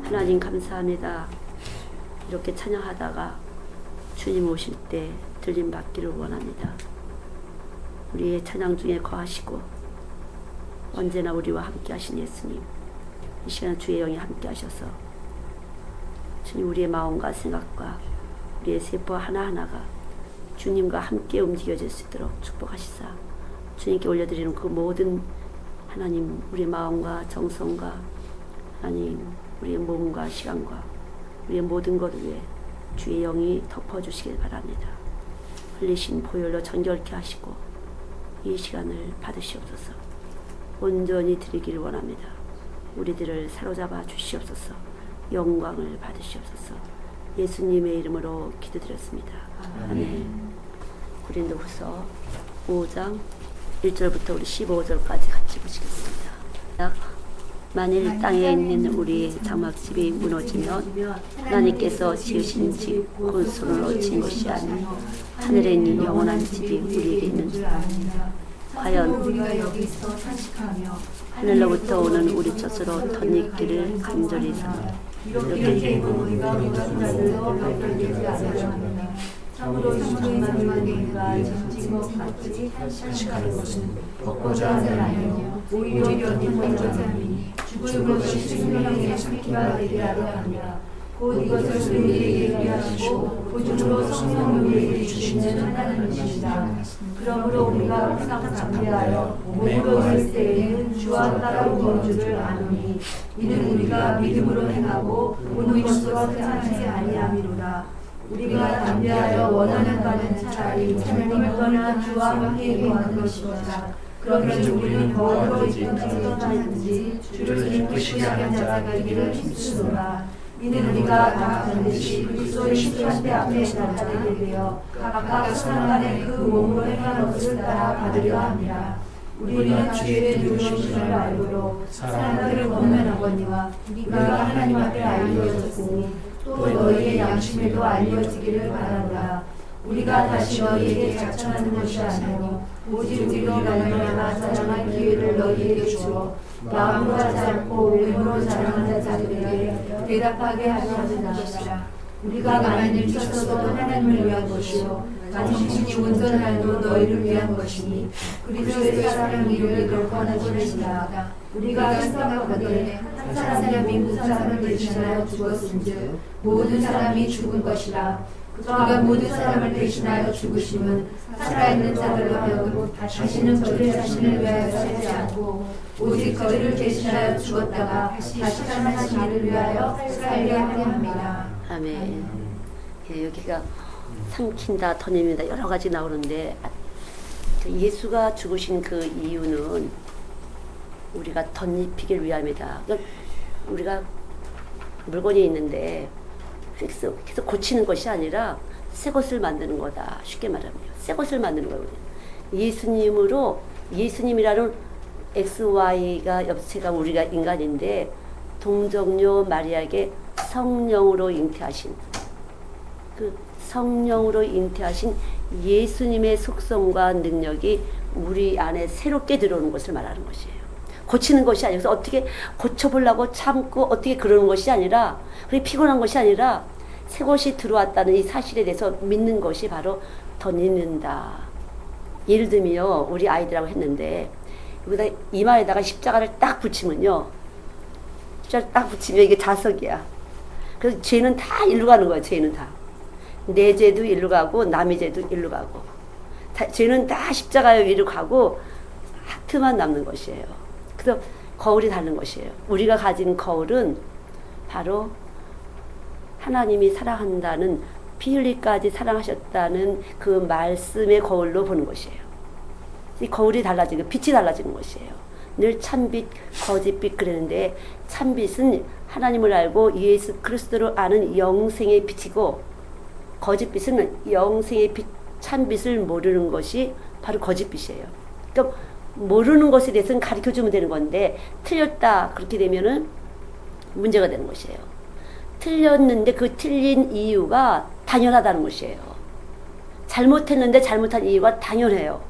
하나님 감사합니다. 이렇게 찬양하다가 주님 오실 때 들림 받기를 원합니다. 우리의 찬양 중에 거하시고 언제나 우리와 함께 하신 예수님, 이 시간 주의 영이 함께 하셔서 주님 우리의 마음과 생각과 우리의 세포 하나하나가 주님과 함께 움직여질 수 있도록 축복하시사 주님께 올려드리는 그 모든 하나님 우리의 마음과 정성과 하나님 우리의 몸과 시간과 우리의 모든 것 위에 주의 영이 덮어주시길 바랍니다. 흘리신 보혈로 정결케 하시고 이 시간을 받으시옵소서. 온전히 드리기를 원합니다. 우리들을 사로잡아 주시옵소서. 영광을 받으시옵소서. 예수님의 이름으로 기도드렸습니다. 아멘. 고린도후서 5장 1절부터 우리 15절까지 같이 보시겠습니다. 만일 땅에 있는 우리 장막집이 무너지면 하나님께서 지으신 집 곧 손으로 지은 것이 아니요 하늘에 있는 영원한 집이 우리에게 있는 줄 압니다. 과연 우리가 여기서 탄식하며 하늘로부터 오는 우리 젖으로 덧입기를 간절히 삼아 이렇게 되고 우리가 자들로 발견되지 않으려 합니다. 참으로 인간만 우리가 지은 것 같이 탄식하는 것은 걷고자 하는 자 아니요 오히려 연인하고자 함이니 죽을 것이 생명의 참기가 되게 하려 합니다. 곧 이것을 우리에게 얘기하시고 보증으로 성령 우리에게 주시는 하나님이십니다. 그러므로 우리가 항상 담대하여 몸으로 있을 때에는 주와 따라오는 줄을 아노니 이는 우리가 믿음으로 행하고 보는 것으로 행하지 아니함이로라. 우리가 담대하여 원하는 바는 차라리 하나님을 떠나 주와 함께 거하는 것이다. 그러면 우리는 거울로 있든지 떠나든지 주를 기쁘시게 하는 자가 되기를 힘쓰노라. 이는 우리가 다 반드시 그리스도의 십자대 앞에 나타나게 되어 각각 사람간의 그 몸으로 행한 것을 따라 받으려 합니다. 우리는 주의 누구심을 알고로 사람들을 권면하거니와 우리가 하나님 앞에 알려졌으니 또 너희의 양심에도 알려지기를 바란다. 우리가 다시 너희에게 자청하는 것이 아니오 오직 우리로 말미암아 자랑할 기회를 너희에게 주어 마음으로 하지 않고 외모로 자랑하는 자들에게 대답하게 하는 것이라. 우리가 만일 미쳤어도 하나님을 위한 것이요 만신이 온전하여도 너희를 위한 것이니 그리스도의 사랑을 이루게 결단한 것이다. 우리가 생각하기에 한 사람이 모든 사람을 대신하여 죽었은즉 모든 사람이 죽은 것이라. 그가 모든 사람을 대신하여 죽으심은 살아있는 자들로 하여금 다시는 그들 자신을 위하여 살지 않고 오직 그들을 대신하여 죽었다가 다시 살아나신 이를 위하여 살게 하려 합니다. 아멘. 예, 여기가 삼킨다, 덧입니다. 여러 가지 나오는데 예수가 죽으신 그 이유는 우리가 덧입히길 위함이다. 그러니까 우리가 물건이 있는데 계속 고치는 것이 아니라 새 것을 만드는 거다. 쉽게 말하면 새 것을 만드는 거거든요. 예수님으로 예수님이라는 XY가 엽체가 우리가 인간인데 동정녀 마리아에게 성령으로 잉태하신 그 성령으로 잉태하신 예수님의 속성과 능력이 우리 안에 새롭게 들어오는 것을 말하는 것이에요. 고치는 것이 아니라 그래서 어떻게 고쳐보려고 참고 어떻게 그러는 것이 아니라 그게 피곤한 것이 아니라 새 것이 들어왔다는 이 사실에 대해서 믿는 것이 바로 덧입는다. 예를 들면요 우리 아이들하고 했는데 여기다 이마에다가 십자가를 딱 붙이면요 십자가를 딱 붙이면 이게 자석이야. 그래서 죄는 다 일로 가는 거야. 죄는 다 내 죄도 일로 가고 남의 죄도 일로 가고 죄는 다 십자가 위로 가고 하트만 남는 것이에요. 그래서 거울이 다른 것이에요. 우리가 가진 거울은 바로 하나님이 사랑한다는 피 흘리까지 사랑하셨다는 그 말씀의 거울로 보는 것이에요. 이 거울이 달라지고 빛이 달라지는 것이에요. 늘 참빛, 거짓빛 그랬는데 참빛은 하나님을 알고 예수 그리스도를 아는 영생의 빛이고 거짓빛은 영생의 빛, 참빛을 모르는 것이 바로 거짓빛이에요. 그러니까 모르는 것에 대해서는 가르쳐주면 되는 건데 틀렸다 그렇게 되면은 문제가 되는 것이에요. 틀렸는데 그 틀린 이유가 당연하다는 것이에요. 잘못했는데 잘못한 이유가 당연해요.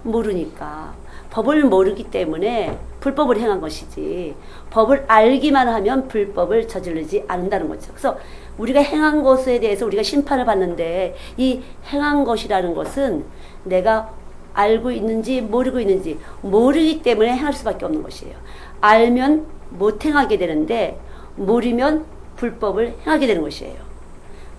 모르니까. 법을 모르기 때문에 불법을 행한 것이지 법을 알기만 하면 불법을 저지르지 않는다는 거죠. 그래서 우리가 행한 것에 대해서 우리가 심판을 받는데 이 행한 것이라는 것은 내가 알고 있는지 모르고 있는지 모르기 때문에 행할 수밖에 없는 것이에요. 알면 못 행하게 되는데 모르면 불법을 행하게 되는 것이에요.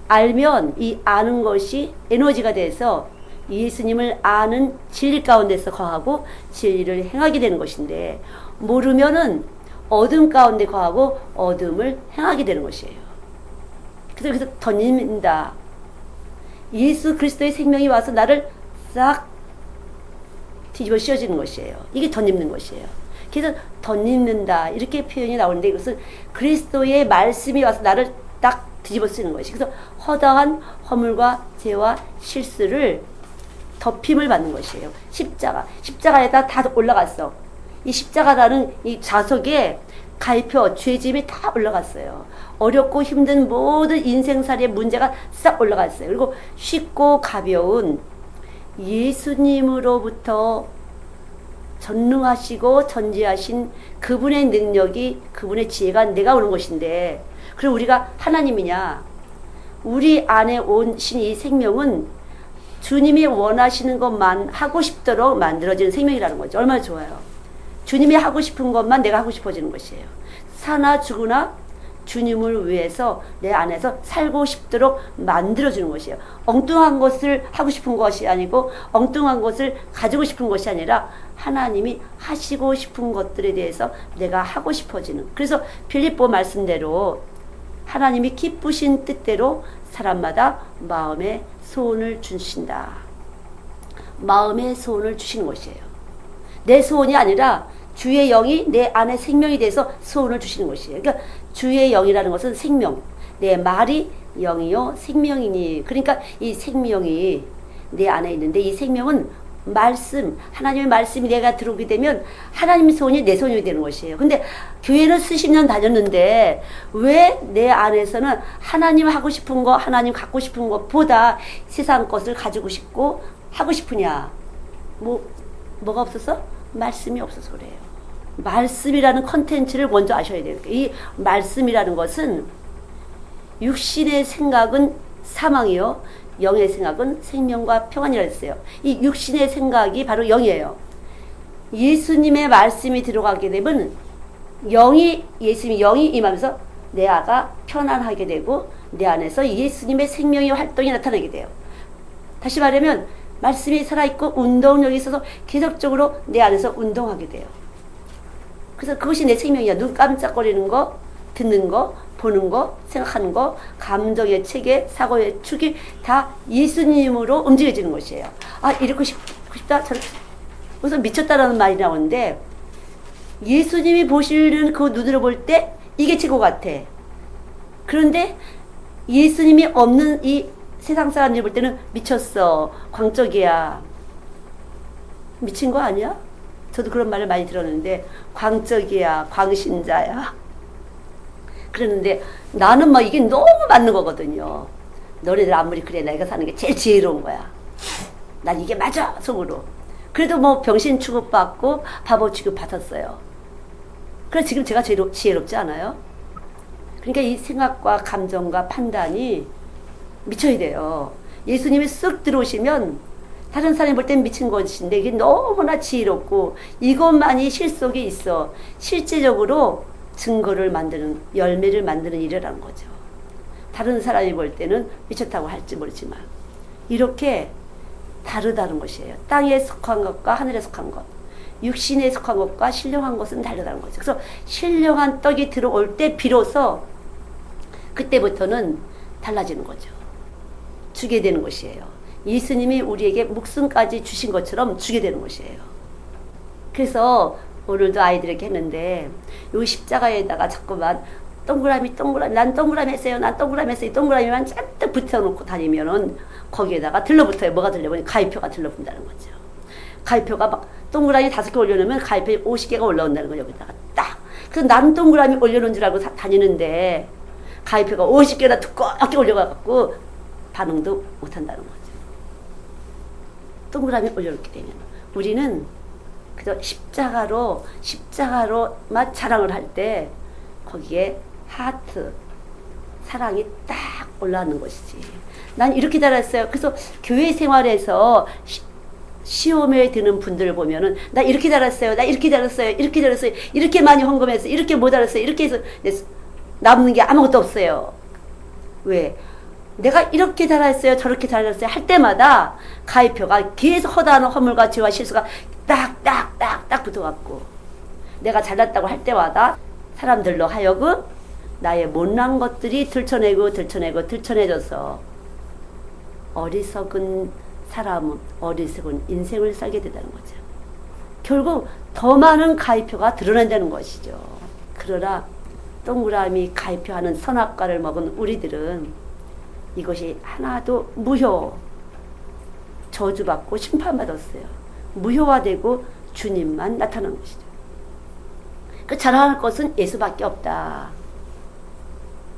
알면 이 아는 것이 에너지가 돼서 예수님을 아는 진리 가운데서 거하고 진리를 행하게 되는 것인데 모르면은 어둠 가운데 거하고 어둠을 행하게 되는 것이에요. 그래서 덧입는다. 예수 그리스도의 생명이 와서 나를 싹 뒤집어 씌워지는 것이에요. 이게 덧입는 것이에요. 그래서 덧입는다 이렇게 표현이 나오는데 이것은 그리스도의 말씀이 와서 나를 딱 뒤집어 쓰는 것이. 그래서 허다한 허물과 죄와 실수를 덮임을 받는 것이에요. 십자가에다 다 올라갔어. 이 십자가라는 이 좌석에 갈표, 죄짐이 다 올라갔어요. 어렵고 힘든 모든 인생살이의 문제가 싹 올라갔어요. 그리고 쉽고 가벼운 예수님으로부터 전능하시고 전지하신 그분의 능력이, 그분의 지혜가 내가 오는 것인데, 그럼 우리가 하나님이냐? 우리 안에 오신 이 생명은 주님이 원하시는 것만 하고 싶도록 만들어지는 생명이라는 거죠. 얼마나 좋아요. 주님이 하고 싶은 것만 내가 하고 싶어지는 것이에요. 사나 죽으나 주님을 위해서 내 안에서 살고 싶도록 만들어주는 것이에요. 엉뚱한 것을 하고 싶은 것이 아니고 엉뚱한 것을 가지고 싶은 것이 아니라 하나님이 하시고 싶은 것들에 대해서 내가 하고 싶어지는. 그래서 빌립보 말씀대로 하나님이 기쁘신 뜻대로 사람마다 마음의 소원을 주신다. 마음의 소원을 주시는 것이에요. 내 소원이 아니라 주의 영이 내 안에 생명이 돼서 소원을 주시는 것이에요. 그러니까 주의 영이라는 것은 생명. 내 말이 영이요 생명이니. 그러니까 이 생명이 내 안에 있는데 이 생명은 말씀, 하나님의 말씀이 내가 들어오게 되면 하나님의 소원이 내 소원이 되는 것이에요. 근데 교회는 수십 년 다녔는데 왜 내 안에서는 하나님 하고 싶은 거, 하나님 갖고 싶은 것보다 세상 것을 가지고 싶고 하고 싶으냐? 뭐가 없어서? 말씀이 없어서 그래요. 말씀이라는 컨텐츠를 먼저 아셔야 돼요. 이 말씀이라는 것은 육신의 생각은 사망이요, 영의 생각은 생명과 평안이라 했어요. 이 육신의 생각이 바로 영이에요. 예수님의 말씀이 들어가게 되면 예수님이 영이 임하면서 내 아가 편안하게 되고 내 안에서 예수님의 생명의 활동이 나타나게 돼요. 다시 말하면 말씀이 살아있고 운동력이 있어서 계속적으로 내 안에서 운동하게 돼요. 그래서 그것이 내 생명이야. 눈 깜짝거리는 거, 듣는 거, 보는 거, 생각하는 거, 감정의 체계, 사고의 축이 다 예수님으로 움직여지는 것이에요. 아, 이렇게 싶다? 그래서 미쳤다라는 말이 나오는데 예수님이 보시는 그 눈으로 볼 때 이게 최고 같아. 그런데 예수님이 없는 이 세상 사람들이 볼 때는 미쳤어. 광적이야. 미친 거 아니야? 저도 그런 말을 많이 들었는데 광적이야. 광신자야. 그러는데 나는 막 이게 너무 맞는 거거든요. 너네들 아무리 그래 내가 사는 게 제일 지혜로운 거야. 난 이게 맞아 속으로. 그래도 뭐 병신 취급받고 바보 취급받았어요. 그래서 지금 제가 지혜롭지 않아요? 그러니까 이 생각과 감정과 판단이 미쳐야 돼요. 예수님이 쓱 들어오시면 다른 사람이 볼 땐 미친 것인데 이게 너무나 지혜롭고 이것만이 실속에 있어. 실제적으로 증거를 만드는, 열매를 만드는 일이라는 거죠. 다른 사람이 볼 때는 미쳤다고 할지 모르지만 이렇게 다르다는 것이에요. 땅에 속한 것과 하늘에 속한 것, 육신에 속한 것과 신령한 것은 다르다는 거죠. 그래서 신령한 떡이 들어올 때 비로소 그때부터는 달라지는 거죠. 주게 되는 것이에요. 예수님이 우리에게 목숨까지 주신 것처럼 주게 되는 것이에요. 그래서 오늘도 아이들에게 했는데 요 십자가에다가 자꾸만 동그라미 난 동그라미 했어요. 난 동그라미 했어요. 동그라미만 잔뜩 붙여놓고 다니면은 거기에다가 들러붙어요. 뭐가 들려보니 가위표가 들러붙는다는 거죠. 가위표가 막 동그라미 5개 올려놓으면 가위표 50개가 올라온다는 거예요. 여기다가 딱. 그래서 나는 동그라미 올려놓은 줄 알고 다니는데 가위표가 50개나 두껍게 올려가지고 반응도 못한다는 거죠. 동그라미 올려놓게 되면 우리는 그래서 십자가로만 자랑을 할 때 거기에 하트, 사랑이 딱 올라오는 것이지. 난 이렇게 자랐어요. 그래서 교회 생활에서 시험에 드는 분들을 보면은 나 이렇게 자랐어요. 나 이렇게 자랐어요. 이렇게 자랐어요. 이렇게 많이 헌금했어요. 이렇게 못 자랐어요. 이렇게 해서 남는 게 아무것도 없어요. 왜? 내가 이렇게 자랐어요. 저렇게 자랐어요. 할 때마다 가위표가 계속 허다한 허물과 죄와 실수가 딱딱딱딱 붙어갖고 내가 잘났다고 할 때마다 사람들로 하여금 나의 못난 것들이 들춰내져서 어리석은 사람은 어리석은 인생을 살게 된다는 거죠. 결국 더 많은 가위표가 드러난다는 것이죠. 그러나 동그라미 가위표하는 선악과를 먹은 우리들은 이것이 하나도 저주받고 심판받았어요. 무효화되고 주님만 나타난 것이죠. 그 자랑할 것은 예수밖에 없다.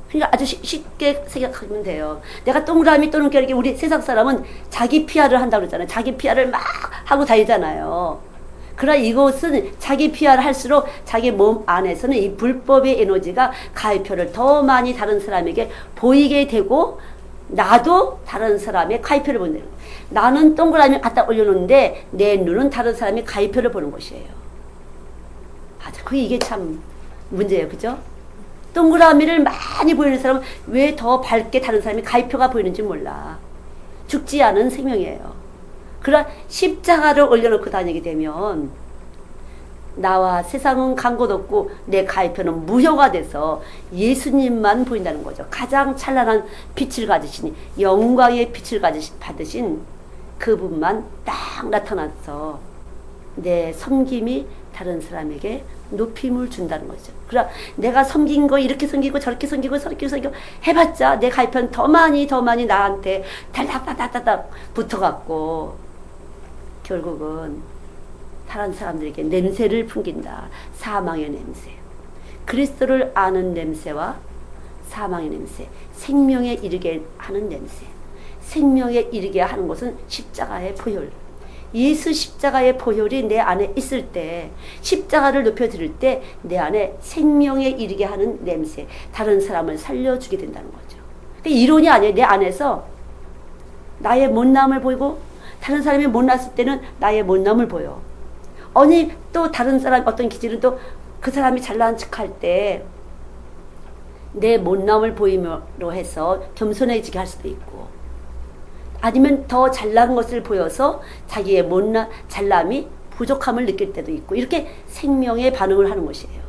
그러니까 아주 쉽게 생각하면 돼요. 내가 동그라미 또는 이렇게 우리 세상 사람은 자기 PR을 한다고 그러잖아요. 자기 PR을 막 하고 다니잖아요. 그러나 이것은 자기 PR을 할수록 자기 몸 안에서는 이 불법의 에너지가 가위표를 더 많이 다른 사람에게 보이게 되고 나도 다른 사람의 가위표를 보는 거예요. 나는 동그라미 갖다 올려놓는데 내 눈은 다른 사람의 가위표를 보는 것이에요. 맞아. 이게 참 문제예요. 그죠? 동그라미를 많이 보이는 사람은 왜 더 밝게 다른 사람이 가위표가 보이는지 몰라. 죽지 않은 생명이에요. 그러나 십자가를 올려놓고 다니게 되면 나와 세상은 간 곳 없고 내 가위표는 무효가 돼서 예수님만 보인다는 거죠. 가장 찬란한 빛을 가지신 영광의 빛을 받으신 그분만 딱 나타나서 내 섬김이 다른 사람에게 높임을 준다는 거죠. 그러나 내가 섬긴 거 이렇게 섬기고 저렇게 섬기고 해봤자 내 가위표는 더 많이 나한테 달닥달닥달닥 붙어갖고 결국은 다른 사람들에게 냄새를 풍긴다. 사망의 냄새. 그리스도를 아는 냄새와 사망의 냄새. 생명에 이르게 하는 냄새. 생명에 이르게 하는 것은 십자가의 보혈. 예수 십자가의 보혈이 내 안에 있을 때, 십자가를 높여드릴 때 내 안에 생명에 이르게 하는 냄새, 다른 사람을 살려주게 된다는 거죠. 이론이 아니에요. 내 안에서 나의 못남을 보이고 다른 사람이 못났을 때는 나의 못남을 보여. 아니 또 다른 사람 어떤 기질은 또 그 사람이 잘난 척할 때 내 못남을 보임으로 해서 겸손해지게 할 수도 있고, 아니면 더 잘난 것을 보여서 자기의 잘남이 부족함을 느낄 때도 있고, 이렇게 생명의 반응을 하는 것이에요.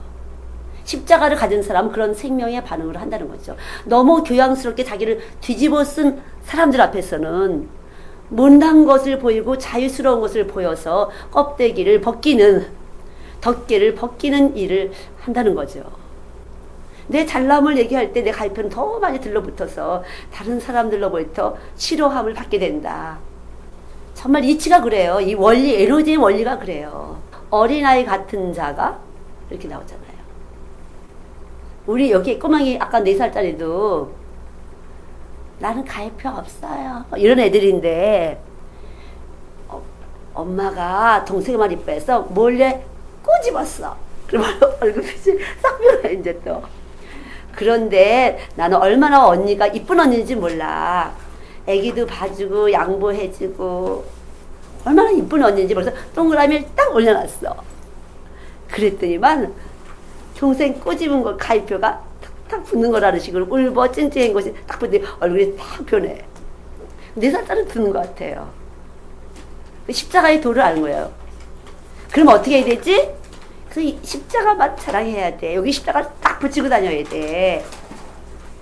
십자가를 가진 사람은 그런 생명의 반응을 한다는 거죠. 너무 교양스럽게 자기를 뒤집어 쓴 사람들 앞에서는 못난 것을 보이고 자유스러운 것을 보여서 껍데기를 덮개를 벗기는 일을 한다는 거죠. 내 잘남을 얘기할 때 내 가위표는 더 많이 들러붙어서 다른 사람들로부터 싫어함을 받게 된다. 정말 이치가 그래요. 이 원리, 에너지의 원리가 그래요. 어린아이 같은 자가 이렇게 나오잖아요. 우리 여기 꼬망이 아까 4살짜리도 나는 가위표 없어요. 이런 애들인데 엄마가 동생만 이뻐해서 몰래 꼬집었어. 그러면 얼굴빛이 싹 변해 이제 또. 그런데 나는 얼마나 언니가 이쁜 언니인지 몰라. 애기도 봐주고 양보해주고 얼마나 이쁜 언니인지 벌써 동그라미를 딱 올려놨어. 그랬더니만 동생 꼬집은 거 가위표가 탁 붙는 거라는 식으로 울버 찡찡한 것이 딱 붙더니 얼굴이 딱 변해. 4살짜리 듣는 것 같아요. 십자가의 도를 아는 거예요. 그럼 어떻게 해야 되지? 그래서 이 십자가만 자랑해야 돼. 여기 십자가 딱 붙이고 다녀야 돼.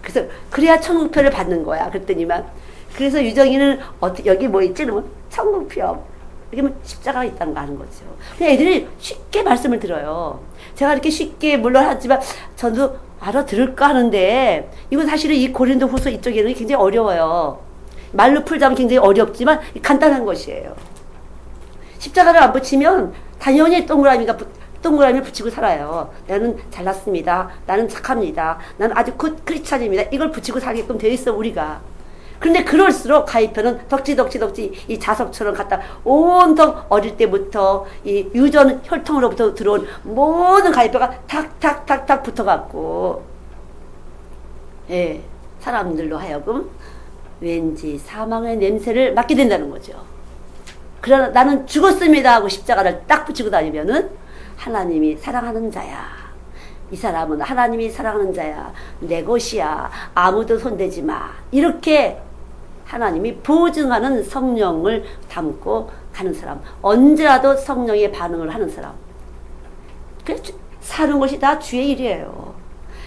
그래서 그래야 천국표를 받는 거야. 그랬더니만 그래서 유정이는 여기 뭐 있지? 그러면 천국표. 이렇게 십자가가 있다는 거 아는 거죠. 그냥 애들이 쉽게 말씀을 들어요. 제가 이렇게 쉽게 물론 하지만 저도 알아들을까 하는데 이건 사실은 이 고린도 후서 이쪽에는 굉장히 어려워요. 말로 풀자면 굉장히 어렵지만 간단한 것이에요. 십자가를 안 붙이면 당연히 동그라미 붙이고 살아요. 나는 잘났습니다. 나는 착합니다. 나는 아주 굿 크리스찬입니다. 이걸 붙이고 살게끔 되어 있어 우리가. 그런데 그럴수록 가위편은 덕지덕지 이 자석처럼 갖다 온통 어릴 때부터 이 유전 혈통으로부터 들어온 모든 가위뼈가 탁탁탁탁 붙어갖고, 예, 사람들로 하여금 왠지 사망의 냄새를 맡게 된다는 거죠. 그러나 나는 죽었습니다 하고 십자가를 딱 붙이고 다니면은 하나님이 사랑하는 자야. 이 사람은 하나님이 사랑하는 자야. 내 것이야. 아무도 손대지 마. 이렇게 하나님이 보증하는 성령을 담고 가는 사람. 언제라도 성령의 반응을 하는 사람. 그래서 사는 것이 다 주의 일이에요.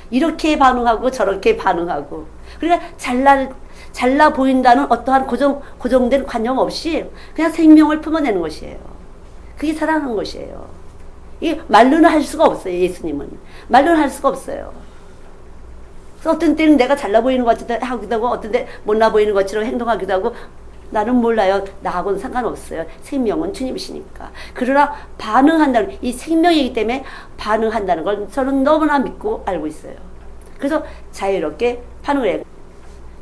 이렇게 반응하고 저렇게 반응하고. 그러니까 잘나 보인다는 어떠한 고정된 관념 없이 그냥 생명을 품어내는 것이에요. 그게 사랑하는 것이에요. 이 말로는 할 수가 없어요. 예수님은 말로는 할 수가 없어요. 그래서 어떤 때는 내가 잘나 보이는 것 같기도 하고 어떤 때 못나 보이는 것처럼 행동하기도 하고, 나는 몰라요. 나하고는 상관없어요. 생명은 주님이시니까. 그러나 반응한다는, 이 생명이기 때문에 반응한다는 걸 저는 너무나 믿고 알고 있어요. 그래서 자유롭게 반응을 해요.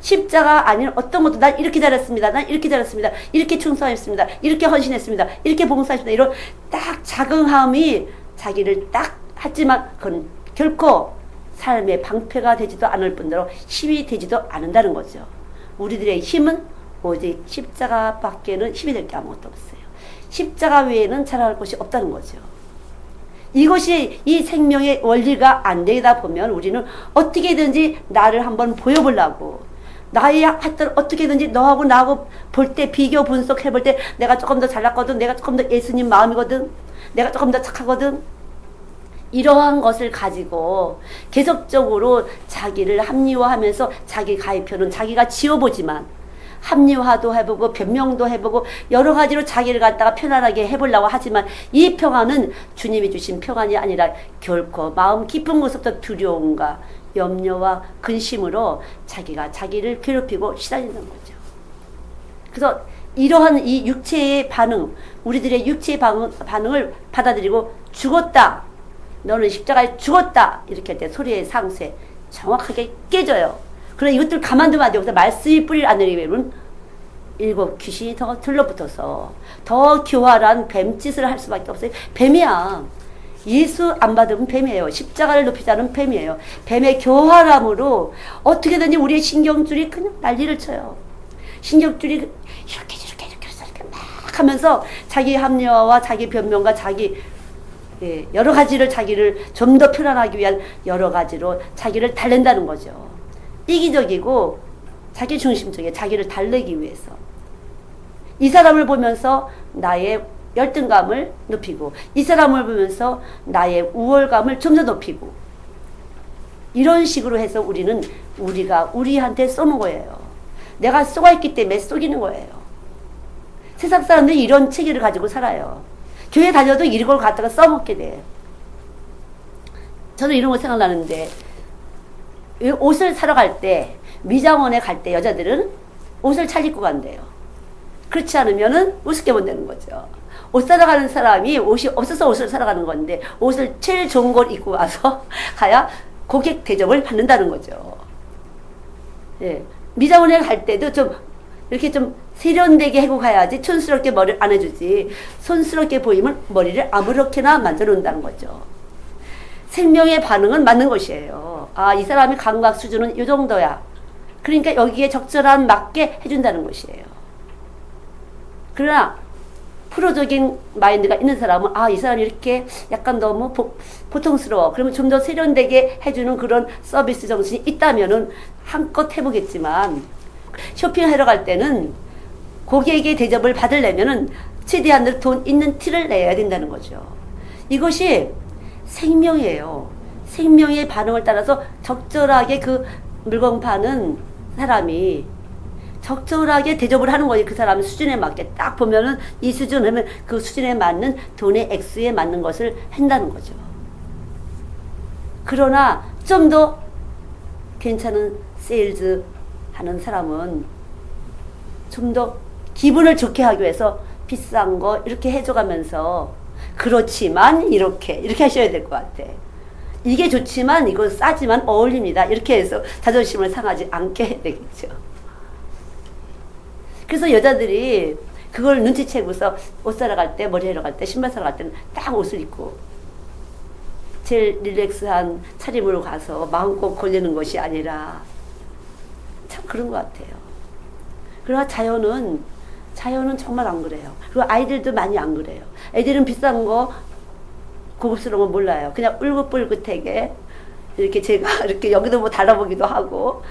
십자가 아닌 어떤 것도 난 이렇게 잘했습니다. 난 이렇게 잘했습니다. 이렇게 충성했습니다. 이렇게 헌신했습니다. 이렇게 봉사했습니다. 이런 딱 자긍함이 자기를 딱 하지만 그건 결코 삶의 방패가 되지도 않을 뿐더러 힘이 되지도 않는다는 거죠. 우리들의 힘은 오직 십자가 밖에는 힘이 될 게 아무것도 없어요. 십자가 외에는 자랑할 것이 없다는 거죠. 이것이 이 생명의 원리가 안 되다 보면 우리는 어떻게든지 나를 한번 보여보려고, 나의 하여튼 어떻게든지 너하고 나하고 볼 때 비교 분석해 볼 때 내가 조금 더 잘났거든, 내가 조금 더 예수님 마음이거든, 내가 조금 더 착하거든, 이러한 것을 가지고 계속적으로 자기를 합리화하면서 자기 가위표는 자기가 지어보지만 합리화도 해보고 변명도 해보고 여러 가지로 자기를 갖다가 편안하게 해보려고 하지만 이 평안은 주님이 주신 평안이 아니라 결코 마음 깊은 곳부터 두려움과 염려와 근심으로 자기가 자기를 괴롭히고 시달리는 거죠. 그래서 이러한 이 육체의 반응, 우리들의 육체의 반응을 받아들이고 죽었다, 너는 십자가에 죽었다, 이렇게 할 때 소리의 상세 정확하게 깨져요. 그러나 이것들 가만두면 안 되고 말씀이 뿌리를 안 내리면 일곱 귀신이 더 들러붙어서 더 교활한 뱀짓을 할 수밖에 없어요. 뱀이야. 예수 안 받으면 뱀이에요. 십자가를 높이지 않으면 뱀이에요. 뱀의 교활함으로 어떻게든지 우리의 신경줄이 그냥 난리를 쳐요. 신경줄이 이렇게 막 하면서 자기 합리화와 자기 변명과 자기 여러 가지를 자기를 좀 더 표현하기 위한 여러 가지로 자기를 달랜다는 거죠. 이기적이고 자기 중심적이에 자기를 달래기 위해서 이 사람을 보면서 나의 열등감을 높이고 이 사람을 보면서 나의 우월감을 좀 더 높이고 이런 식으로 해서 우리가 우리한테 쏘는 거예요. 내가 쏘아있기 때문에 쏘기는 거예요. 세상 사람들이 이런 체계를 가지고 살아요. 교회 다녀도 이걸 갖다가 써먹게 돼. 저는 이런 거 생각나는데 옷을 사러 갈 때 미장원에 갈 때 여자들은 옷을 잘 입고 간대요. 그렇지 않으면은 우습게 본다는 거죠. 옷 사러 가는 사람이 옷이 없어서 옷을 사러 가는 건데 옷을 제일 좋은 걸 입고 와서 가야 고객 대접을 받는다는 거죠. 예. 미장원에 갈 때도 좀 이렇게 좀 세련되게 하고 가야지 촌스럽게 머리를 안 해주지. 손스럽게 보이면 머리를 아무렇게나 만들어 놓는다는 거죠. 생명의 반응은 맞는 것이에요. 아, 이 사람의 감각 수준은 이 정도야. 그러니까 여기에 적절한 맞게 해준다는 것이에요. 그러나 프로적인 마인드가 있는 사람은 아, 이 사람이 이렇게 약간 너무 보통스러워. 그러면 좀 더 세련되게 해주는 그런 서비스 정신이 있다면은 한껏 해보겠지만 쇼핑하러 갈 때는 고객의 대접을 받으려면은 최대한 돈 있는 티를 내야 된다는 거죠. 이것이 생명이에요. 생명의 반응을 따라서 적절하게 그 물건 파는 사람이 적절하게 대접을 하는 거지. 그 사람 수준에 맞게 딱 보면은 이 수준 하면 그 수준에 맞는 돈의 액수에 맞는 것을 한다는 거죠. 그러나 좀 더 괜찮은 세일즈 하는 사람은 좀 더 기분을 좋게 하기 위해서 비싼 거 이렇게 해줘가면서 그렇지만 이렇게 하셔야 될 것 같아. 이게 좋지만 이건 싸지만 어울립니다. 이렇게 해서 자존심을 상하지 않게 해야 되겠죠. 그래서 여자들이 그걸 눈치채고서 옷 사러 갈 때, 머리 하러 갈 때, 신발 사러 갈 때는 딱 옷을 입고 제일 릴렉스한 차림으로 가서 마음껏 걸리는 것이 아니라 참 그런 것 같아요. 그러나 자연은 정말 안 그래요. 그리고 아이들도 많이 안 그래요. 애들은 비싼 거, 고급스러운 거 몰라요. 그냥 울긋불긋하게 이렇게 제가 이렇게 여기도 뭐 달아보기도 하고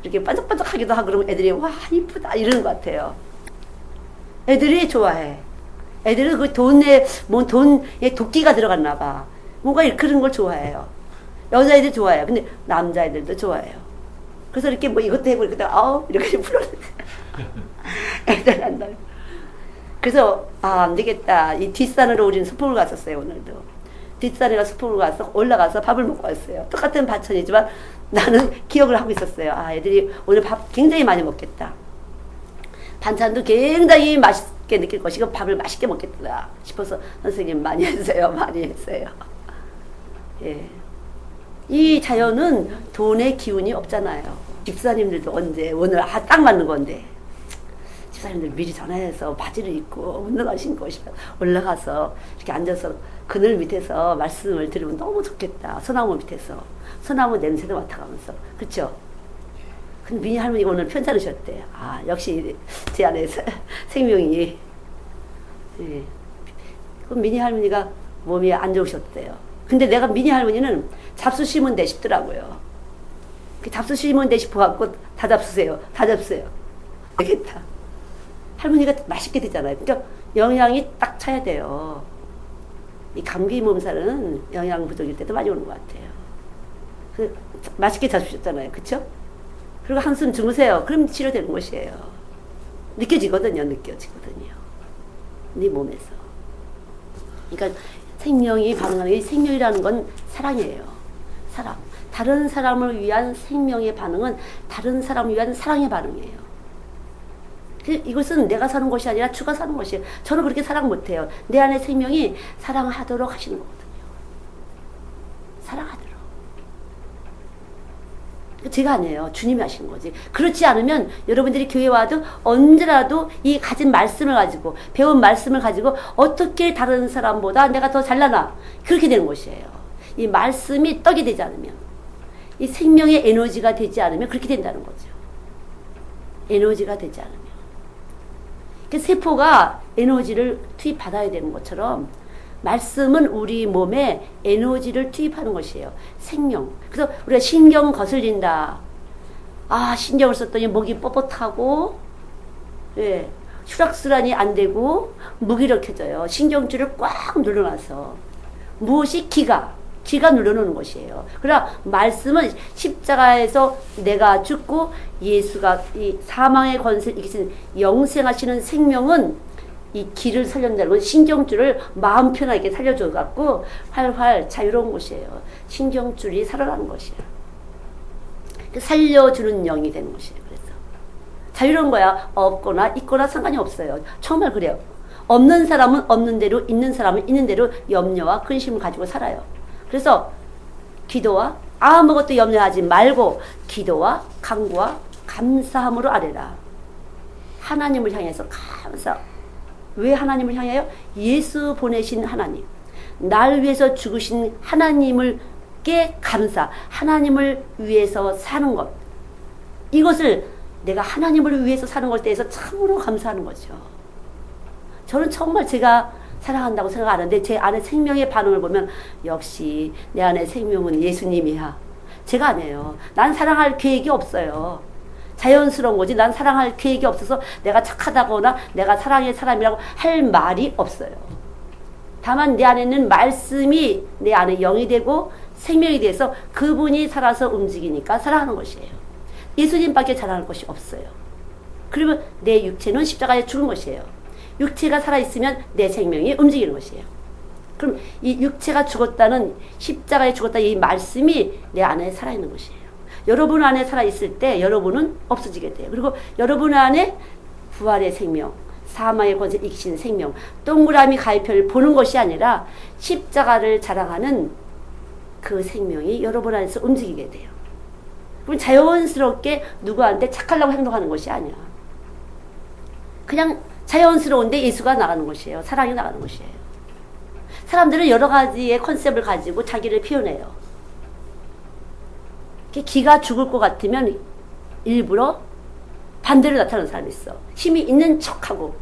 이렇게 반짝반짝하기도 하고 그러면 애들이 와 이쁘다 이러는 것 같아요. 애들이 좋아해. 애들은 그 돈에 뭐 돈에 도끼가 들어갔나 봐. 뭔가 그런 걸 좋아해요. 여자애들 좋아해요. 근데 남자애들도 좋아해요. 그래서 이렇게 뭐 이것도 해보고 이것도 이렇게 풀어내요. 애들 한다. 그래서 안 되겠다. 이 뒷산으로 우리는 수풍을 갔었어요. 오늘도 뒷산에 가서 수풍을 가서 올라가서 밥을 먹고 왔어요. 똑같은 반찬이지만 나는 기억을 하고 있었어요. 애들이 오늘 밥 굉장히 많이 먹겠다. 반찬도 굉장히 맛있게 느낄 것이고 밥을 맛있게 먹겠다 싶어서 선생님 많이 했어요. 많이 했어요. 예. 이 자연은 돈의 기운이 없잖아요. 집사님들도 언제 오늘 딱 맞는 건데 집사님들 미리 전화해서 바지를 입고 운동화 신고 올라가서 이렇게 앉아서 그늘 밑에서 말씀을 들으면 너무 좋겠다. 소나무 밑에서 소나무 냄새도 맡아가면서 그렇죠? 근데 미니 할머니가 오늘 편찮으셨대. 역시 제 안에 생명이. 예. 그럼 미니 할머니가 몸이 안 좋으셨대요. 근데 내가 미니 할머니는 잡수 심은 데 싶더라고요. 잡수 심은 데 싶어갖고 다 잡수세요. 다 잡수세요. 되겠다. 할머니가 맛있게 되잖아요. 그러니까 영양이 딱 차야 돼요. 이 감기 몸살은 영양 부족일 때도 많이 오는 것 같아요. 맛있게 잡수셨잖아요. 그쵸? 그리고 한숨 주무세요. 그럼 치료되는 것이에요. 느껴지거든요. 네 몸에서. 그러니까 생명이 반응하는 게 생명이라는 건 사랑이에요. 사랑. 다른 사람을 위한 생명의 반응은 다른 사람을 위한 사랑의 반응이에요. 이것은 내가 사는 것이 아니라 주가 사는 것이에요. 저는 그렇게 사랑 못해요. 내 안에 생명이 사랑하도록 하시는 거거든요. 사랑하도록. 제가 아니에요. 주님이 하시는 거지. 그렇지 않으면 여러분들이 교회 와도 언제라도 이 가진 말씀을 가지고 배운 말씀을 가지고 어떻게 다른 사람보다 내가 더 잘나나 그렇게 되는 것이에요. 이 말씀이 떡이 되지 않으면 이 생명의 에너지가 되지 않으면 그렇게 된다는 거죠. 에너지가 되지 않으면 세포가 에너지를 투입받아야 되는 것처럼 말씀은 우리 몸에 에너지를 투입하는 것이에요. 생명. 그래서 우리가 신경 거슬린다. 신경을 썼더니 목이 뻣뻣하고, 예, 혈액순환이 안 되고, 무기력해져요. 신경줄을 꽉 눌러놔서. 무엇이 기가 눌러놓는 것이에요. 그러나 말씀은 십자가에서 내가 죽고 예수가 이 사망의 권세를 이기신 영생하시는 생명은 이 기를 살려낸다는 건 신경줄을 마음 편하게 살려줘 갖고 활활 자유로운 것이에요. 신경줄이 살아나는 것이에요. 살려주는 영이 되는 것이에요. 그래서 자유로운 거야. 없거나 있거나 상관이 없어요. 정말 그래요. 없는 사람은 없는 대로, 있는 사람은 있는 대로 염려와 근심을 가지고 살아요. 그래서 기도와 아무것도 염려하지 말고 기도와 간구와 감사함으로 아뢰라. 하나님을 향해서 감사. 왜 하나님을 향해요? 예수 보내신 하나님. 날 위해서 죽으신 하나님께 감사. 하나님을 위해서 사는 것. 이것을 내가 하나님을 위해서 사는 것에 대해서 참으로 감사하는 거죠. 저는 정말 제가 사랑한다고 생각하는데 제 안에 생명의 반응을 보면 역시 내 안에 생명은 예수님이야. 제가 아니에요. 난 사랑할 계획이 없어요. 자연스러운 거지. 난 사랑할 계획이 없어서 내가 착하다거나 내가 사랑의 사람이라고 할 말이 없어요. 다만 내 안에는 말씀이 내 안에 영이 되고 생명이 돼서 그분이 살아서 움직이니까 사랑하는 것이에요. 예수님밖에 자랑할 것이 없어요. 그러면 내 육체는 십자가에 죽은 것이에요. 육체가 살아있으면 내 생명이 움직이는 것이에요. 그럼 이 육체가 죽었다는 십자가에 죽었다 이 말씀이 내 안에 살아있는 것이에요. 여러분 안에 살아있을 때 여러분은 없어지게 돼요. 그리고 여러분 안에 부활의 생명, 사망의 권세 이기신 생명, 동그라미 가위표를 보는 것이 아니라 십자가를 자랑하는 그 생명이 여러분 안에서 움직이게 돼요. 그럼 자연스럽게 누구한테 착하려고 행동하는 것이 아니야. 그냥 자연스러운데 예수가 나가는 것이에요. 사랑이 나가는 것이에요. 사람들은 여러 가지의 컨셉을 가지고 자기를 표현해요. 기가 죽을 것 같으면 일부러 반대로 나타나는 사람이 있어. 힘이 있는 척하고.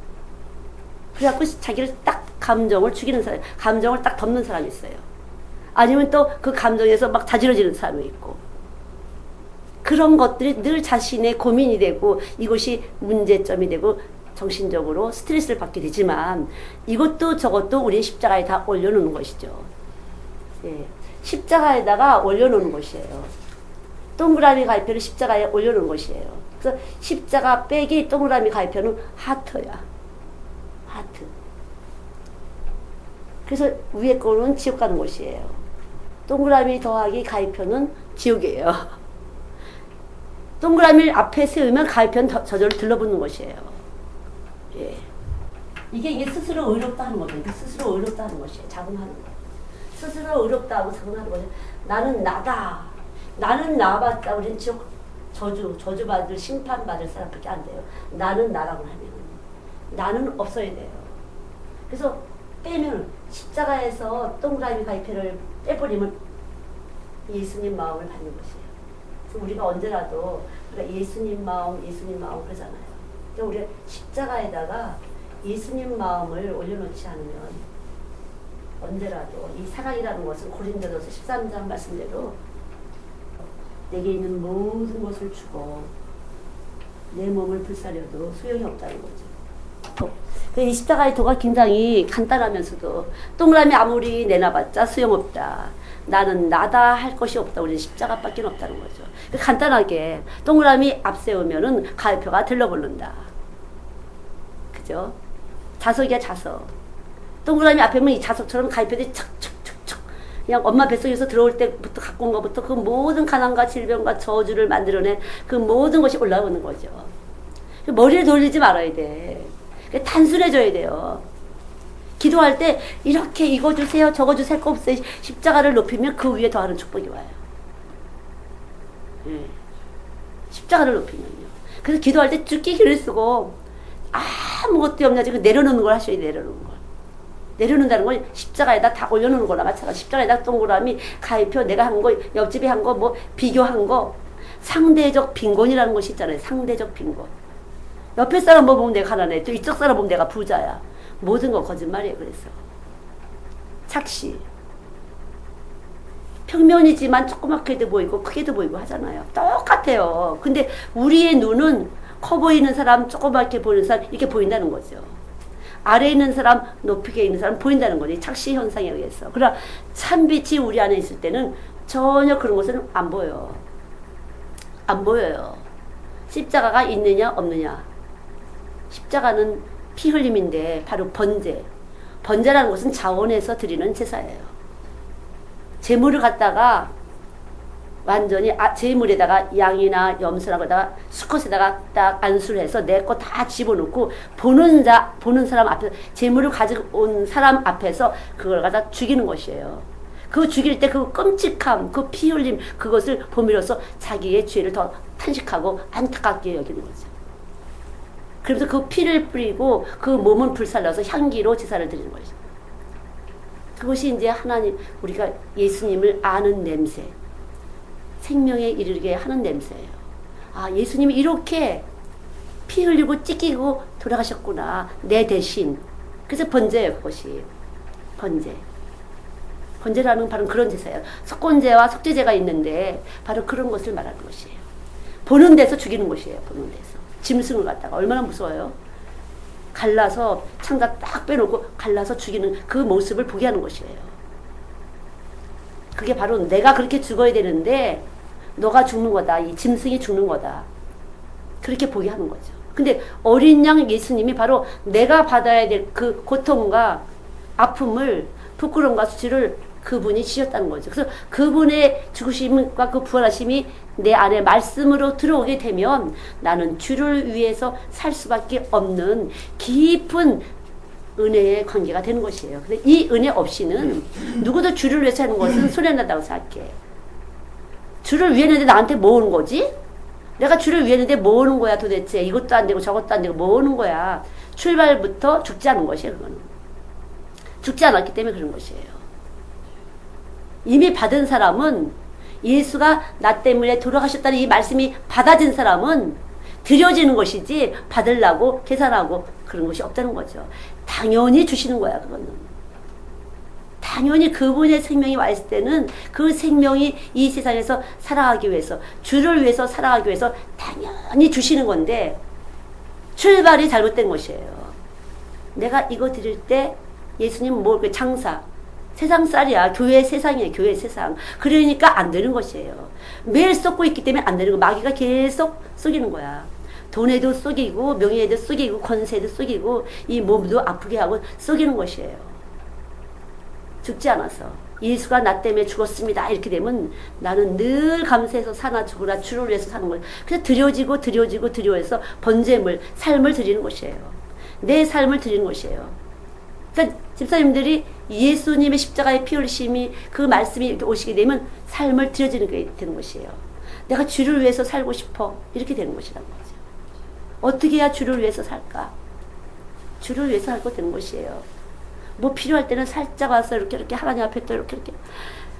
그래갖고 자기를 딱 감정을 죽이는 사람, 감정을 딱 덮는 사람이 있어요. 아니면 또 그 감정에서 막 자지러지는 사람이 있고. 그런 것들이 늘 자신의 고민이 되고 이것이 문제점이 되고 정신적으로 스트레스를 받게 되지만 이것도 저것도 우리 십자가에 다 올려놓는 것이죠. 예. 십자가에다가 올려놓는 것이에요. 동그라미 가위표를 십자가에 올려놓은 것이에요. 그래서 십자가 빼기 동그라미 가위표는 하트야. 하트. 그래서 위에 거는 지옥 가는 것이에요. 동그라미 더하기 가위표는 지옥이에요. 동그라미를 앞에 세우면 가위표는 저절로 들러붙는 것이에요. 예. 이게 스스로 의롭다는 거죠. 스스로 의롭다는 것이에요. 자긍하는 거. 스스로 의롭다고 자긍하는 거죠. 나는 나다. 나는 나봤다. 우린 지옥 저주받을 심판받을 사람밖에 안 돼요. 나는 나라고 하면 나는 없어야 돼요. 그래서 빼면 십자가에서 동그라미 가위표를 빼버리면 예수님 마음을 받는 것이에요. 그래서 우리가 언제라도 우리가 예수님 마음 그러잖아요. 그러니까 우리가 십자가에다가 예수님 마음을 올려놓지 않으면 언제라도 이 사랑이라는 것은 고린도전서 13장 말씀대로 내게 있는 모든 것을 주고 내 몸을 불사려도 소용이 없다는 거죠. 이 십자가의 도가 굉장히 간단하면서도 동그라미 아무리 내놔봤자 소용없다. 나는 나다 할 것이 없다. 우리는 십자가밖에 없다는 거죠. 간단하게 동그라미 앞세우면은 가위표가 들러붙는다. 그죠? 자석이야 자석. 동그라미 앞에면 이 자석처럼 가위표들이 척척척척 그냥 엄마 뱃속에서 들어올 때부터 갖고 온 것부터 그 모든 가난과 질병과 저주를 만들어낸 그 모든 것이 올라오는 거죠. 머리를 돌리지 말아야 돼. 단순해져야 돼요. 기도할 때 이렇게 이거 주세요 저거 주세요 할 거 없어요. 십자가를 높이면 그 위에 더하는 축복이 와요. 예. 십자가를 높이면요. 그래서 기도할 때 죽기 길을 쓰고 아무것도 없냐 지금 내려놓는 걸 하셔야 돼요. 내려놓는 걸. 내려놓는다는 건 십자가에다 다 올려놓는 거나 마찬가지. 십자가에다 동그라미 가위표 내가 한 거 옆집에 한 거 뭐 비교한 거 상대적 빈곤이라는 것이 있잖아요. 상대적 빈곤. 옆에 사람 보면 내가 가난해. 또 이쪽 사람 보면 내가 부자야. 모든 거 거짓말이에요. 그래서 착시. 평면이지만 조그맣게도 보이고 크게도 보이고 하잖아요. 똑같아요. 근데 우리의 눈은 커 보이는 사람, 조그맣게 보이는 사람 이렇게 보인다는 거죠. 아래에 있는 사람, 높이게 있는 사람 보인다는 거지. 착시 현상에 의해서. 그러나 참빛이 우리 안에 있을 때는 전혀 그런 것은 안 보여요. 안 보여요. 십자가가 있느냐 없느냐. 십자가는 피 흘림인데 바로 번제. 번제라는 것은 자원해서 드리는 제사예요. 제물을 갖다가 완전히 제물에다가 양이나 염소나 거다가 수컷에다가 딱 안수를 해서 내 거 다 집어넣고 보는 사람 앞에서 제물을 가지고 온 사람 앞에서 그걸 갖다 죽이는 것이에요. 그 죽일 때 그 끔찍함, 그 피 흘림 그것을 보미로써 자기의 죄를 더 탄식하고 안타깝게 여기는 거죠. 그러면서 그 피를 뿌리고 그 몸은 불살라서 향기로 제사를 드리는 거죠. 그것이 이제 하나님, 우리가 예수님을 아는 냄새, 생명에 이르게 하는 냄새예요. 아, 예수님이 이렇게 피 흘리고 찢기고 돌아가셨구나. 내 대신. 그래서 번제예요, 그것이. 번제. 번제라는 바로 그런 제사예요. 속건제와 속죄제가 있는데 바로 그런 것을 말하는 것이에요. 보는 데서 죽이는 것이에요. 보는 데서. 짐승을 갖다가 얼마나 무서워요. 갈라서 창자 딱 빼놓고 갈라서 죽이는 그 모습을 보게 하는 것이에요. 그게 바로 내가 그렇게 죽어야 되는데 너가 죽는 거다. 이 짐승이 죽는 거다. 그렇게 보게 하는 거죠. 근데 어린 양 예수님이 바로 내가 받아야 될 그 고통과 아픔을 부끄러움과 수치를 그분이 지셨다는 거죠. 그래서 그분의 죽으심과 그 부활하심이 내 안에 말씀으로 들어오게 되면 나는 주를 위해서 살 수밖에 없는 깊은 은혜의 관계가 되는 것이에요. 근데 이 은혜 없이는 누구도 주를 위해서 하는 것은 손해난다고 생각해. 주를 위해 했는데 나한테 뭐 오는 거지? 내가 주를 위했는데 뭐 오는 거야 도대체. 이것도 안 되고 저것도 안 되고 뭐 오는 거야. 출발부터 죽지 않은 것이에요. 그거는. 죽지 않았기 때문에 그런 것이에요. 이미 받은 사람은 예수가 나 때문에 돌아가셨다는 이 말씀이 받아진 사람은 드려지는 것이지 받으려고 계산하고 그런 것이 없다는 거죠. 당연히 주시는 거야. 그거는. 당연히 그분의 생명이 와 있을 때는 그 생명이 이 세상에서 살아가기 위해서 주를 위해서 살아가기 위해서 당연히 주시는 건데 출발이 잘못된 것이에요. 내가 이거 드릴 때 예수님 뭐 장사 세상 쌀이야. 교회 세상이에요. 교회 세상. 그러니까 안 되는 것이에요. 매일 쏟고 있기 때문에 안 되는 거. 마귀가 계속 속이는 거야. 돈에도 속이고 명예에도 속이고 권세에도 속이고 이 몸도 아프게 하고 속이는 것이에요. 죽지 않아서 예수가 나 때문에 죽었습니다. 이렇게 되면 나는 늘 감사해서 사나 죽으나 주를 위해서 사는 거예요. 그래서 드려지고 번제물 삶을 드리는 것이에요. 내 삶을 드리는 것이에요. 그러니까 집사님들이 예수님의 십자가의 피 흘리심이 그 말씀이 이렇게 오시게 되면 삶을 드려지는 게 되는 것이에요. 내가 주를 위해서 살고 싶어. 이렇게 되는 것이란 거죠. 어떻게 해야 주를 위해서 살까? 주를 위해서 살고 되는 것이에요. 뭐 필요할 때는 살짝 와서 이렇게 하나님 앞에 또 이렇게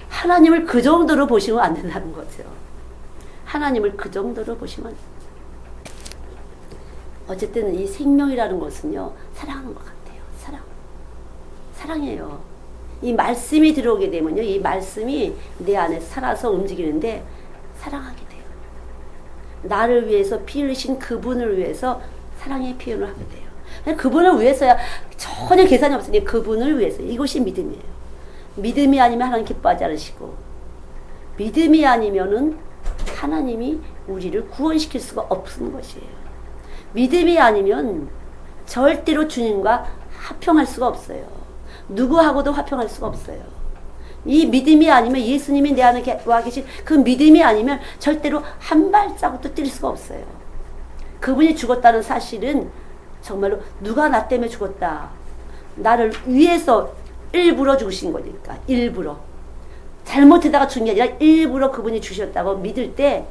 하나님을 그 정도로 보시면 안 된다는 거죠. 하나님을 그 정도로 보시면 어쨌든 이 생명이라는 것은요 사랑하는 것 같아요. 사랑이에요. 이 말씀이 들어오게 되면요 이 말씀이 내 안에 살아서 움직이는데 사랑하게 돼요. 나를 위해서 피 흘리신 그분을 위해서 사랑의 표현을 하게 돼요. 그분을 위해서야 전혀 계산이 없으니 그분을 위해서. 이것이 믿음이에요. 믿음이 아니면 하나님 기뻐하지 않으시고 믿음이 아니면은 하나님이 우리를 구원시킬 수가 없는 것이에요. 믿음이 아니면 절대로 주님과 화평할 수가 없어요. 누구하고도 화평할 수가 없어요. 이 믿음이 아니면 예수님이 내 안에 와 계신 그 믿음이 아니면 절대로 한 발자국도 뛸 수가 없어요. 그분이 죽었다는 사실은 정말로 누가 나 때문에 죽었다. 나를 위해서 일부러 죽으신 거니까. 일부러. 잘못하다가 죽은 게 아니라 일부러 그분이 주셨다고 믿을 때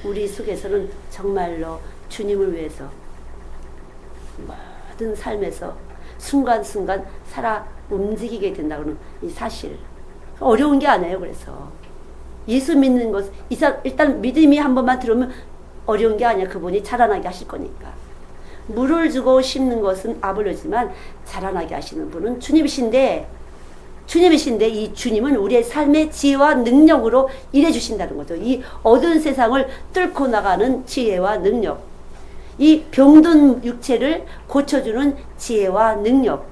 우리 속에서는 정말로 주님을 위해서 모든 삶에서 순간순간 살아 움직이게 된다고는 이 사실. 어려운 게 아니에요. 그래서 예수 믿는 것 일단 믿음이 한 번만 들어오면 어려운 게 아니야. 그분이 자라나게 하실 거니까. 물을 주고 심는 것은 아버지지만 자라나게 하시는 분은 주님이신데 이 주님은 우리의 삶의 지혜와 능력으로 일해 주신다는 거죠. 이 어두운 세상을 뚫고 나가는 지혜와 능력, 이 병든 육체를 고쳐주는 지혜와 능력,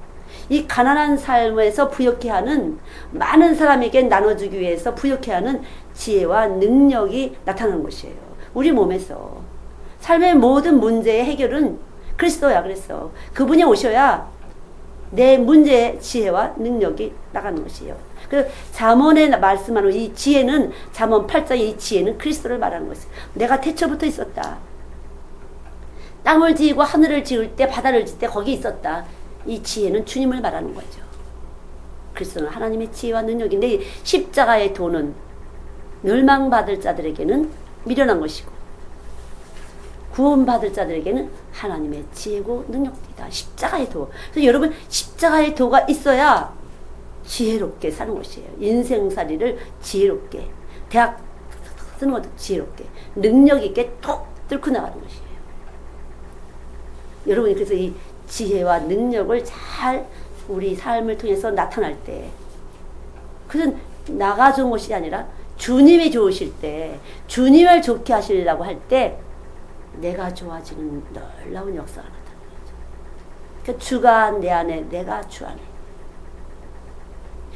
이 가난한 삶에서 부욕해 하는 많은 사람에게 나눠주기 위해서 부욕해 하는 지혜와 능력이 나타나는 것이에요. 우리 몸에서 삶의 모든 문제의 해결은 그리스도야. 그래서 그분이 오셔야 내 문제의 지혜와 능력이 나가는 것이에요. 그래서 잠언에 말씀하는 이 지혜는 잠언 8장의 이 지혜는 그리스도를 말하는 것이에요. 내가 태초부터 있었다. 땅을 지으고 하늘을 지을 때 바다를 지을 때 거기 있었다. 이 지혜는 주님을 말하는 거죠. 그리스도는 하나님의 지혜와 능력인데 이 십자가의 도는 멸망받을 자들에게는 미련한 것이고 구원받을 자들에게는 하나님의 지혜고 능력이다. 십자가의 도. 그래서 여러분 십자가의 도가 있어야 지혜롭게 사는 것이에요. 인생살이를 지혜롭게, 대학 쓰는 것도 지혜롭게, 능력 있게 톡 뚫고 나가는 것이에요. 여러분이 그래서 이 지혜와 능력을 잘 우리 삶을 통해서 나타날 때 그건 나가 좋은 것이 아니라 주님이 좋으실 때 주님을 좋게 하시려고 할 때 내가 좋아지는 놀라운 역사가 나타나는 거죠. 그러니까 주가 내 안에 내가 주 안에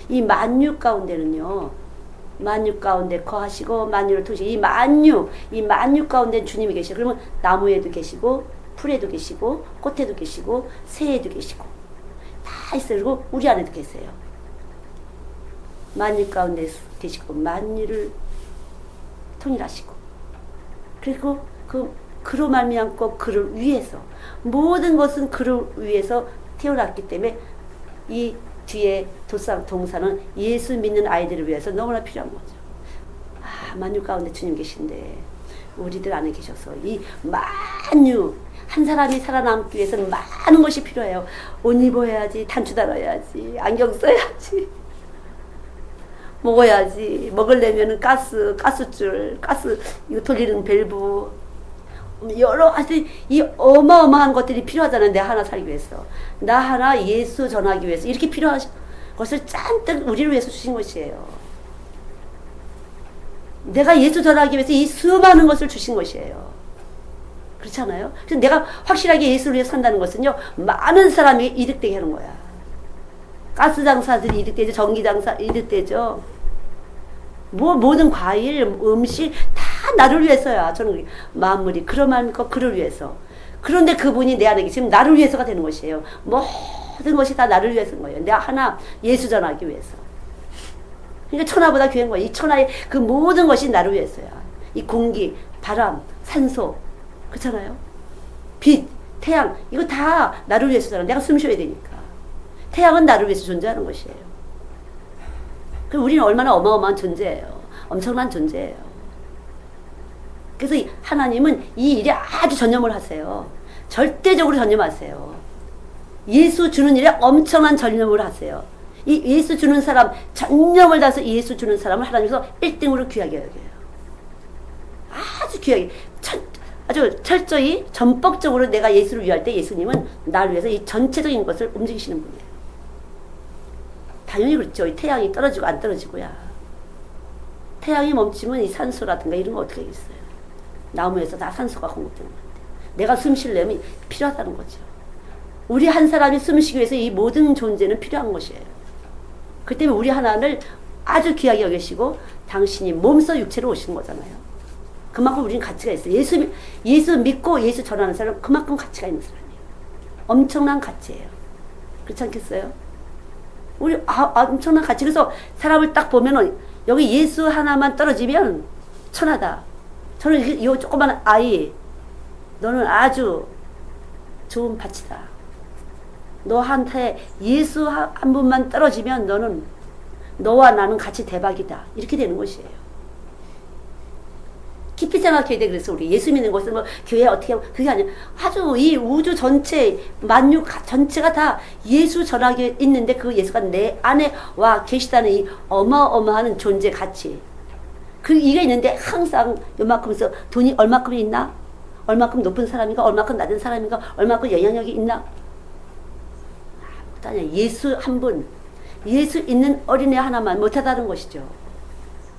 이 만유 가운데는요 만유 가운데 거하시고 만유를 통해 이 만유 가운데 주님이 계시고 그러면 나무에도 계시고 풀에도 계시고 꽃에도 계시고 새에도 계시고 다 있어요. 그리고 우리 안에도 계세요. 만유 가운데 계시고 만유를 통일하시고 그리고 그로 말미암고 그를 위해서 모든 것은 그를 위해서 태어났기 때문에 이 뒤에 동사는 예수 믿는 아이들을 위해서 너무나 필요한 거죠. 만유 가운데 주님 계신데 우리들 안에 계셔서 이 만유 한 사람이 살아남기 위해서는 많은 것이 필요해요. 옷 입어야지, 단추 달아야지, 안경 써야지, 먹어야지, 먹으려면 가스줄, 가스 이거 돌리는 밸브, 여러 가지 이 어마어마한 것들이 필요하잖아요. 내 하나 살기 위해서, 나 하나 예수 전하기 위해서 이렇게 필요한 것을 잔뜩 우리를 위해서 주신 것이에요. 내가 예수 전하기 위해서 이 수많은 것을 주신 것이에요. 그렇잖아요. 그래서 내가 확실하게 예수를 위해 산다는 것은요, 많은 사람이 이득되게 하는 거야. 가스 장사들이 이득되죠. 전기 장사 이득되죠. 모든 과일, 음식 다 나를 위해서야. 저는 만물이 그러한 것 그를 위해서. 그런데 그분이 내 안에 지금 나를 위해서가 되는 것이에요. 모든 것이 다 나를 위해서인 거예요. 내가 하나 예수 전하기 위해서. 그러니까 천하보다 귀한 거예요. 이 천하의 그 모든 것이 나를 위해서야. 이 공기, 바람, 산소, 그렇잖아요. 빛, 태양, 이거 다 나를 위해서잖아. 내가 숨 쉬어야 되니까. 태양은 나를 위해서 존재하는 것이에요. 그럼 우리는 얼마나 어마어마한 존재예요. 엄청난 존재예요. 그래서 하나님은 이 일에 아주 전념을 하세요. 절대적으로 전념하세요. 예수 주는 일에 엄청난 전념을 하세요. 이 예수 주는 사람, 전념을 다해서 예수 주는 사람을 하나님께서 1등으로 귀하게 여겨요. 아주 귀하게. 아주 철저히 전법적으로 내가 예수를 위할 때 예수님은 나를 위해서 이 전체적인 것을 움직이시는 분이에요. 당연히 그렇죠. 이 태양이 떨어지고 안 떨어지고야. 태양이 멈추면 이 산소라든가 이런 거 어떻게 하겠어요. 나무에서 다 산소가 공급되는 건데. 내가 숨 쉬려면 필요하다는 거죠. 우리 한 사람이 숨 쉬기 위해서 이 모든 존재는 필요한 것이에요. 그 때문에 우리 하나를 아주 귀하게 여기시고 당신이 몸소 육체로 오신 거잖아요. 그만큼 우리는 가치가 있어요. 예수 믿고 예수 전하는 사람은 그만큼 가치가 있는 사람이에요. 엄청난 가치예요. 그렇지 않겠어요? 우리 엄청난 가치. 그래서 사람을 딱 보면은 여기 예수 하나만 떨어지면 천하다. 저는 이 조그만 아이, 너는 아주 좋은 밭이다. 너한테 예수 한 분만 떨어지면 너는 너와 나는 같이 대박이다. 이렇게 되는 것이에요. 깊이 생각해야 돼. 그래서 우리 예수 믿는 것은 뭐 교회 어떻게 하고 그게 아니야. 아주 이 우주 전체 만유 전체가 다 예수 전하게 있는데 그 예수가 내 안에 와 계시다는 이 어마어마한 존재 가치. 이게 있는데 항상 요만큼에서 돈이 얼마큼 있나? 얼마큼 높은 사람인가? 얼마큼 낮은 사람인가? 얼마큼 영향력이 있나? 아니야. 예수 한 분, 예수 있는 어린애 하나만 못하다는 것이죠.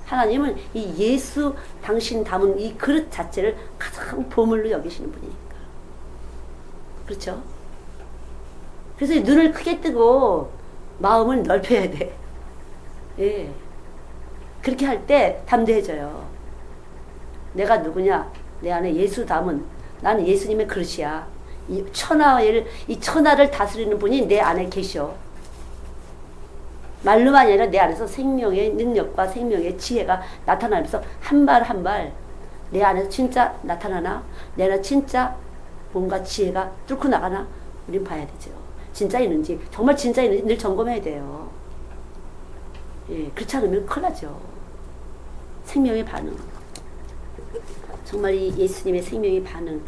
하나님은 이 예수 당신 담은 이 그릇 자체를 가장 보물로 여기시는 분이니까. 그렇죠? 그래서 눈을 크게 뜨고 마음을 넓혀야 돼. 예. 그렇게 할 때 담대해져요. 내가 누구냐? 내 안에 예수 담은 나는 예수님의 그릇이야. 이 천하를 다스리는 분이 내 안에 계셔. 말로만 아니라 내 안에서 생명의 능력과 생명의 지혜가 나타나면서 한 발 한 발 내 안에서 진짜 나타나나? 내 안에 진짜 뭔가 지혜가 뚫고 나가나? 우린 봐야 되죠. 진짜 있는지, 정말 진짜 있는지 늘 점검해야 돼요. 예, 그렇지 않으면 큰일 나죠. 생명의 반응. 정말 이 예수님의 생명의 반응.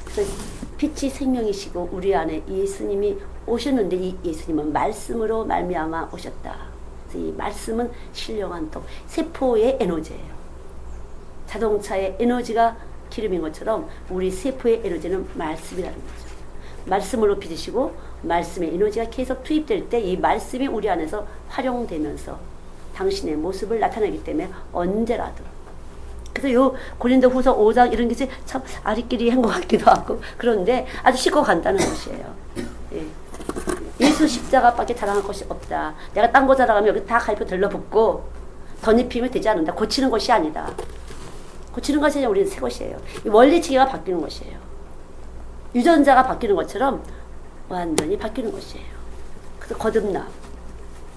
그래서 빛이 생명이시고 우리 안에 예수님이 오셨는데 이 예수님은 말씀으로 말미암아 오셨다. 그래서 이 말씀은 신령한 떡, 세포의 에너지예요. 자동차의 에너지가 기름인 것처럼 우리 세포의 에너지는 말씀이라는 거죠. 말씀으로 빚으시고 말씀의 에너지가 계속 투입될 때 이 말씀이 우리 안에서 활용되면서 당신의 모습을 나타내기 때문에 언제라도. 그래서 요 고린도후서 5장 이런 것이 참 아리끼리 한 것 같기도 하고 그런데 아주 쉽고 간단한 것이에요. 예. 예수 십자가밖에 자랑할 것이 없다. 내가 딴 거 자랑하면 여기 다 갈비 들러붙고 덧입히면 되지 않는다. 고치는 것이 아니다. 고치는 것이 아니라 우리는 새 것이에요. 이 원리 체계가 바뀌는 것이에요. 유전자가 바뀌는 것처럼 완전히 바뀌는 것이에요. 그래서 거듭나.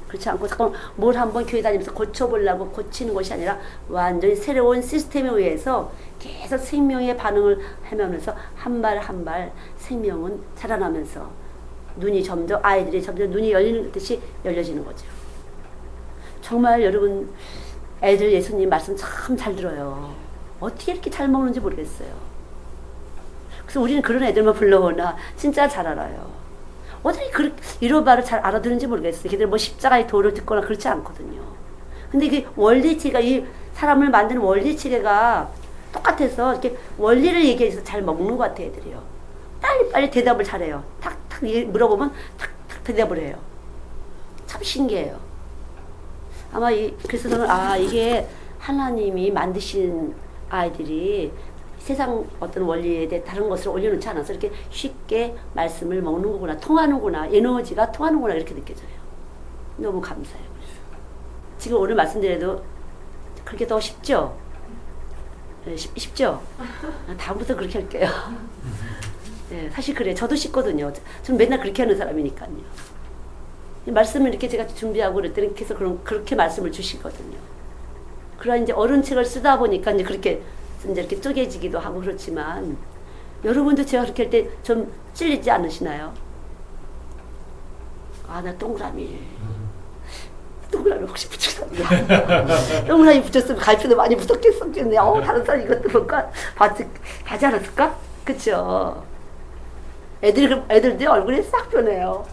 그렇지 않고 잠깐 뭘 한번 교회 다니면서 고쳐보려고 고치는 것이 아니라 완전히 새로운 시스템에 의해서 계속 생명의 반응을 하면서 한 발 한 발 생명은 자라나면서 눈이 점점 아이들이 점점 눈이 열리는 듯이 열려지는 거죠. 정말 여러분 애들 예수님 말씀 참 잘 들어요. 어떻게 이렇게 잘 먹는지 모르겠어요. 그래서 우리는 그런 애들만 불러오나 진짜 잘 알아요. 어떻게 이런 말을 잘 알아듣는지 모르겠어요. 걔들 뭐 십자가의 도를 듣거나 그렇지 않거든요. 근데 이게 원리체가, 이 사람을 만드는 원리체계가 똑같아서 이렇게 원리를 얘기해서 잘 먹는 것 같아요, 애들이요. 빨리빨리 대답을 잘해요. 탁탁 물어보면 탁탁 대답을 해요. 참 신기해요. 아마 그래서 저는 이게 하나님이 만드신 아이들이 세상 어떤 원리에 대해 다른 것을 올려놓지 않아서 이렇게 쉽게 말씀을 먹는 거구나, 통하는구나, 에너지가 통하는구나 이렇게 느껴져요. 너무 감사해요. 그래서 지금 오늘 말씀드려도 그렇게 더 쉽죠? 네, 쉽죠? 다음부터 그렇게 할게요. 네, 사실 그래. 저도 쉽거든요. 저는 맨날 그렇게 하는 사람이니까요. 말씀을 이렇게 제가 준비하고 그랬더니 계속 그렇게 말씀을 주시거든요. 그러나 이제 어른 책을 쓰다 보니까 이제 그렇게 이제 이렇게 쪼개지기도 하고 그렇지만, 여러분도 제가 그렇게 할 때 좀 찔리지 않으시나요? 나 동그라미 혹시 붙였었나? 동그라미 붙였으면 갈피도 많이 붙었겠었겠네. 다른 사람 이것도 볼까? 하지 않았을까? 그쵸? 애들도 얼굴이 싹 변해요.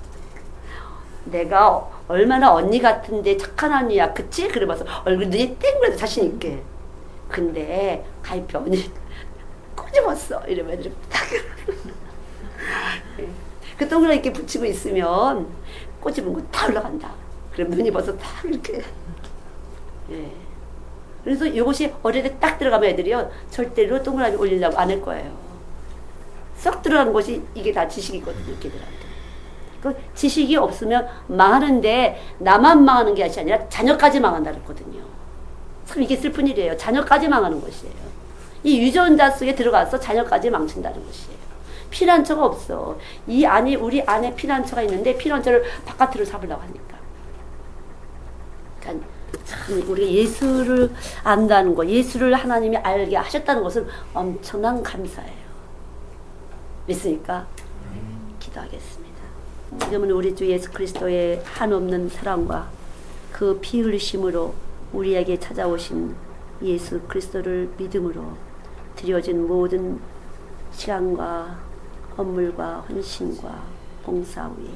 내가 얼마나 언니 같은데 착한 언니야, 그치? 그러면서 얼굴이 땡그래도 자신있게. 근데 갈피 언니 꼬집었어. 이러면 애들이 딱. 그 동그랗게 이렇게 붙이고 있으면 꼬집은 거 다 올라간다. 그럼 눈이 벌써 딱 이렇게. 예. 그래서 이것이 어릴 때 딱 들어가면 애들이요, 절대로 동그라미 올리려고 안 할 거예요. 썩 들어간 것이 이게 다 지식이거든요, 걔들한테. 그 지식이 없으면 망하는데 나만 망하는 게 아니라 자녀까지 망한다 그랬거든요. 참 이게 슬픈 일이에요. 자녀까지 망하는 것이에요. 이 유전자 속에 들어가서 자녀까지 망친다는 것이에요. 피난처가 없어. 우리 안에 피난처가 있는데 피난처를 바깥으로 잡으려고 하니까. 그러니까 참 우리가 예수를 안다는 거, 예수를 하나님이 알게 하셨다는 것은 엄청난 감사예요. 믿습니까? 기도하겠습니다. 지금은 우리 주 예수 그리스도의 한없는 사랑과 그 피 흘리심으로 우리에게 찾아오신 예수 그리스도를 믿음으로 드려진 모든 시간과 헌물과 헌신과 봉사 위에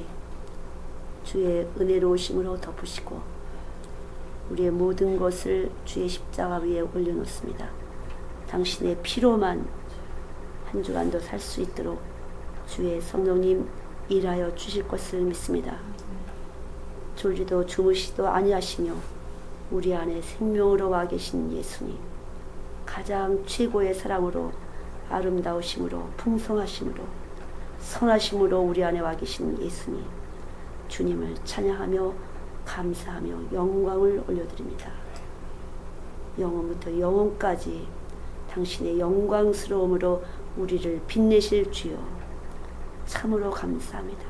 주의 은혜로우심으로 덮으시고 우리의 모든 것을 주의 십자가 위에 올려놓습니다. 당신의 피로만 한 주간도 살 수 있도록 주의 성령님 일하여 주실 것을 믿습니다. 졸지도 주무시도 아니하시며 우리 안에 생명으로 와 계신 예수님, 가장 최고의 사랑으로 아름다우심으로 풍성하심으로 선하심으로 우리 안에 와 계신 예수님, 주님을 찬양하며 감사하며 영광을 올려드립니다. 영원부터 영원까지 당신의 영광스러움으로 우리를 빛내실 주여, 참으로 감사합니다.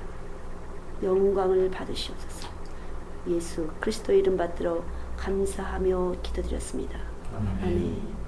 영광을 받으시옵소서. 예수 그리스도 이름 받들어 감사하며 기도드렸습니다. 아멘.